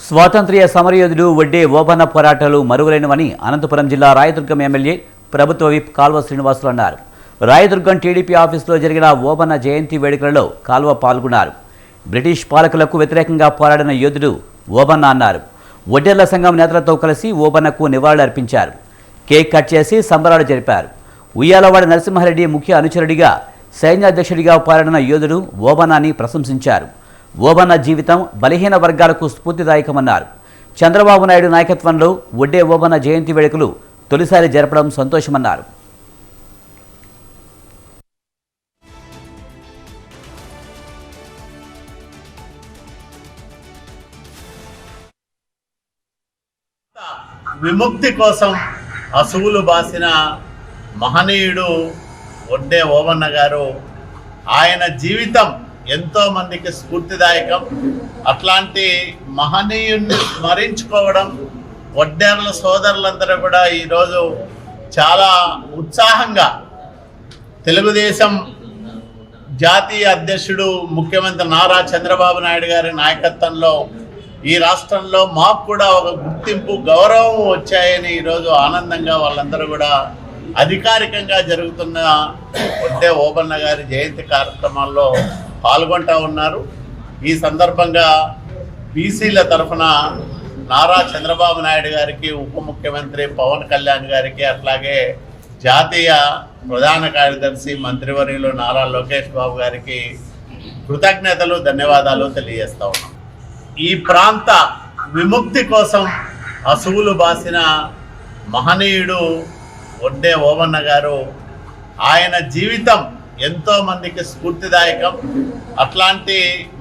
స్వాతంత్ర్య సమరయోధుడు వడ్డే ఓబన్న పోరాటాలు మరువలేనివని అనంతపురం జిల్లా రాయదుర్గం ఎమ్మెల్యే ప్రభుత్వ విప్ కాల్వ శ్రీనివాసులు అన్నారు. రాయదుర్గం టీడీపీ ఆఫీసులో జరిగిన ఓబన్న జయంతి వేడుకలలో కాల్వ పాల్గొన్నారు. బ్రిటిష్ పాలకులకు వ్యతిరేకంగా పోరాడిన యోధుడు ఓబన్న అన్నారు. వడ్డేర్ల సంఘం నేతలతో కలిసి ఓబన్నకు నివాళులర్పించారు. కేక్ కట్ చేసి సంబరాలు జరిపారు. ఉయ్యాలవాడ నరసింహారెడ్డి ముఖ్య అనుచరుడిగా సైన్యాధ్యక్షుడిగా పోరాడిన యోధుడు ఓబన్నాని ప్రశంసించారు. ఓబన్న జీవితం బలహీన వర్గాలకు స్ఫూర్తిదాయకమన్నారు. చంద్రబాబు నాయుడు నాయకత్వంలో వడ్డే ఓబన్న జయంతి వేడుకలు తొలిసారి జరపడం సంతోషమన్నారు. విముక్తి కోసం అసువులు బాసిన మహనీయుడు వడ్డే ఓబన్న గారు. ఆయన జీవితం ఎంతో మందికి స్ఫూర్తిదాయకం. అట్లాంటి మహనీయుడిని స్మరించుకోవడం వడ్డేర్ల సోదరులందరూ కూడా ఈరోజు చాలా ఉత్సాహంగా తెలుగుదేశం జాతీయ అధ్యక్షుడు ముఖ్యమంత్రి నారా చంద్రబాబు నాయుడు గారి నాయకత్వంలో ఈ రాష్ట్రంలో మాకు కూడా ఒక గుర్తింపు గౌరవం వచ్చాయని ఈరోజు ఆనందంగా వాళ్ళందరూ కూడా అధికారికంగా జరుగుతున్న వడ్డే ఓబన్న గారి జయంతి కార్యక్రమాల్లో పాల్గొంటూ ఉన్నారు. ఈ సందర్భంగా బీసీల తరఫున నారా చంద్రబాబు నాయుడు గారికి, ఉప ముఖ్యమంత్రి పవన్ కళ్యాణ్ గారికి, అట్లాగే జాతీయ ప్రధాన కార్యదర్శి మంత్రివర్యులు నారా లోకేష్ బాబు గారికి కృతజ్ఞతలు, ధన్యవాదాలు తెలియజేస్తా ఉన్నాం. ఈ ప్రాంత విముక్తి కోసం అసువులు బాసిన మహనీయుడు వడ్డే ఓబన్న గారు. ఆయన జీవితం ఎంతో మందికి స్ఫూర్తిదాయకం. అట్లాంటి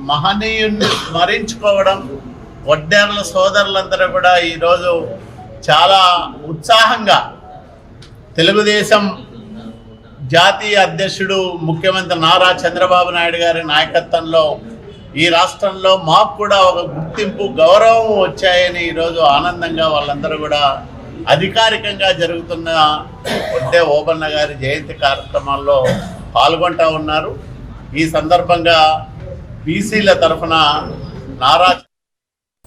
మహనీయుడిని స్మరించుకోవడం వడ్డేర్ల సోదరులందరూ కూడా ఈరోజు చాలా ఉత్సాహంగా తెలుగుదేశం జాతీయ అధ్యక్షుడు ముఖ్యమంత్రి నారా చంద్రబాబు నాయుడు గారి నాయకత్వంలో ఈ రాష్ట్రంలో మాకు కూడా ఒక గుర్తింపు గౌరవం వచ్చాయని ఈరోజు ఆనందంగా వాళ్ళందరూ కూడా అధికారికంగా జరుగుతున్న వడ్డే ఓబన్న గారి జయంతి కార్యక్రమాల్లో పాల్గొంటూ ఉన్నారు. ఈ సందర్భంగా బీసీల తరఫున నారా